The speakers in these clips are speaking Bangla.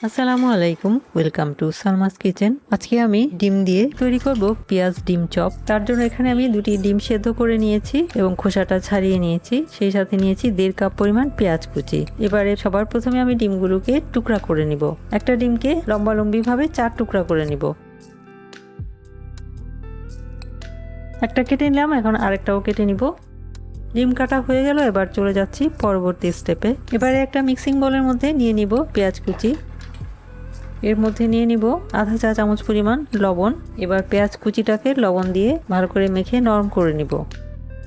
আসসালামু আলাইকুম, ওয়েলকাম টু সালমাস কিচেন। আজকে আমি ডিম দিয়ে তৈরি করব পেঁয়াজ ডিম চপ। তার জন্য এখানে আমি দুটি ডিম সেদ্ধ করে নিয়েছি এবং খোসাটা ছাড়িয়ে নিয়েছি। সেই সাথে নিয়েছি 1.5 কাপ পরিমাণ পেঁয়াজ কুচি। এবারে সবার প্রথমে আমি ডিমগুলোকে টুকরা করে নিব। একটা ডিমকে লম্বালম্বি ভাবে 4 টুকরা করে নিব। একটা কেটে নিলাম, এখন আরেকটাও কেটে নিব। ডিম কাটা হয়ে গেল, এবার চলে যাচ্ছি পরবর্তী স্টেপে। এবারে একটা মিক্সিং বোলের মধ্যে নিয়ে নিব পেঁয়াজ কুচি। এর মধ্যে নিয়ে নিব আধা চা চামচ পরিমাণ লবণ। এবার পেঁয়াজ কুচিটাকে লবণ দিয়ে ভালো করে মেখে নরম করে নিব।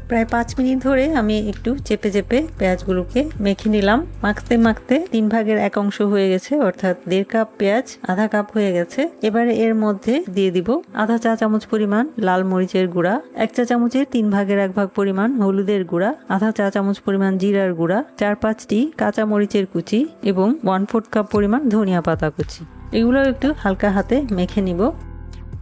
প্রায় 5 মিনিট ধরে আমি একটু চেপে চেপে পেঁয়াজগুলোকে মেখে নিলাম। মাখতে মাখতে 3 ভাগের 1 অংশ হয়ে গেছে, অর্থাৎ 1.5 কাপ পেঁয়াজ আধা কাপ হয়ে গেছে। এবারে এর মধ্যে দিয়ে দিব আধা চা চামচ পরিমাণ লাল মরিচের গুঁড়া, 1 চা চামচের 3 ভাগের 1 ভাগ পরিমাণ হলুদের গুঁড়া, আধা চা চামচ পরিমাণ জিরার গুঁড়া, 4-5টি কাঁচা মরিচের কুচি এবং 1/4 কাপ পরিমাণ ধনিয়া পাতা কুচি। এগুলো একটু হালকা হাতে মেখে নিব।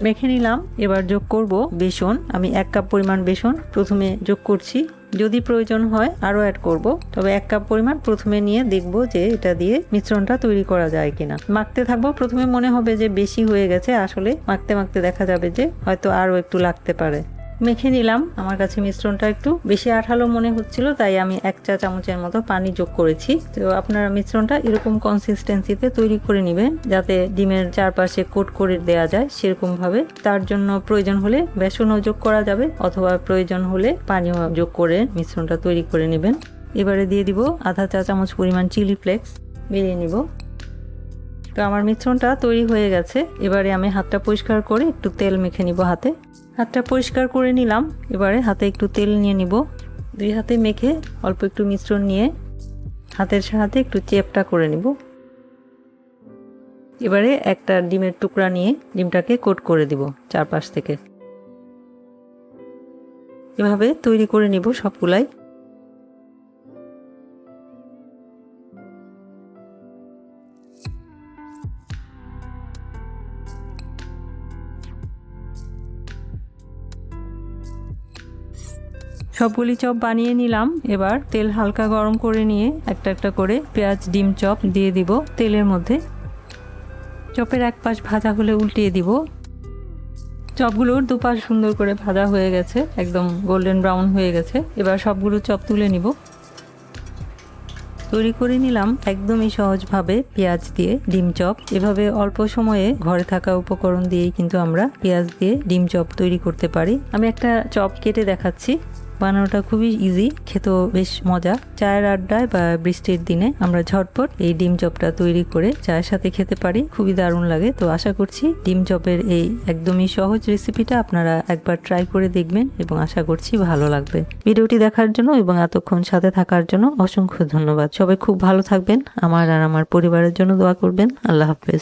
মেখে নিলাম। এবার যোগ করব বেসন। আমি 1 কাপ পরিমাণ বেসন প্রথমে যোগ করছি। যদি প্রয়োজন হয় আরো অ্যাড করব, তবে 1 কাপ পরিমাণ প্রথমে নিয়ে দেখব যে এটা দিয়ে মিশ্রণটা তৈরি করা যায় কিনা। মাখতে থাকবো। প্রথমে মনে হবে যে বেশি হয়ে গেছে, আসলে মাখতে মাখতে দেখা যাবে যে হয়তো আরো একটু লাগতে পারে। মেখে নিলাম। আমার কাছে মিশ্রণটা একটু বেশি আঠালো মনে হচ্ছিল, তাই আমি 1 চা চামচের মতো পানি যোগ করেছি। তো আপনারা মিশ্রণটা এরকম কনসিস্টেন্সিতে তৈরি করে নেবেন, যাতে ডিমের চারপাশে কোট করে দেওয়া যায় সেরকম ভাবে। তার জন্য প্রয়োজন হলে বেসনও যোগ করা যাবে, অথবা প্রয়োজন হলে পানিও যোগ করে মিশ্রণটা তৈরি করে নেবেন। এবারে দিয়ে দিব আধা চা চামচ পরিমাণ চিলি ফ্লেক্স, মিলিয়ে নিব। তো আমার মিশ্রণটা তৈরি হয়ে গেছে। এবারে আমি হাতটা পরিষ্কার করে একটু তেল মেখে নিব হাতে। হাতটা পরিষ্কার করে নিলাম। এবারে হাতে একটু তেল নিয়ে নিব। 2 হাতে মেখে অল্প একটু মিশ্রণ নিয়ে হাতের সাহায্যে একটু চেপটা করে নিব। এবারে একটা ডিমের টুকরা নিয়ে ডিমটাকে কোট করে দিব চারপাশ থেকে। এভাবে তৈরি করে নিব সবগুলাই। সবগুলি চপ বানিয়ে নিলাম। এবার তেল হালকা গরম করে নিয়ে একটা একটা করে পেঁয়াজ ডিম চপ দিয়ে দিব তেলের মধ্যে। চপের এক পাশ ভাজা হলে উল্টিয়ে দিব। চপগুলোর দুপাশ সুন্দর করে ভাজা হয়ে গেছে, একদম গোল্ডেন ব্রাউন হয়ে গেছে। এবার সবগুলো চপ তুলে নিব। তৈরি করে নিলাম একদমই সহজভাবে পেঁয়াজ দিয়ে ডিম চপ। এভাবে অল্প সময়ে ঘরে থাকা উপকরণ দিয়েই কিন্তু আমরা পেঁয়াজ দিয়ে ডিম চপ তৈরি করতে পারি। আমি একটা চপ কেটে দেখাচ্ছি। বানানোটা খুবই ইজি, খেতেও বেশ মজা। চায়ের আড্ডায় বা বৃষ্টির দিনে আমরা ঝটপট এই ডিম চপটা তৈরি করে চায়ের সাথে খেতে পারি, খুবই দারুণ লাগে। তো আশা করছি ডিম চপের এই একদমই সহজ রেসিপিটা আপনারা একবার ট্রাই করে দেখবেন এবং আশা করছি ভালো লাগবে। ভিডিওটি দেখার জন্য এবং এতক্ষণ সাথে থাকার জন্য অসংখ্য ধন্যবাদ। সবাই খুব ভালো থাকবেন। আমার আর আমার পরিবারের জন্য দোয়া করবেন। আল্লাহ হাফেজ।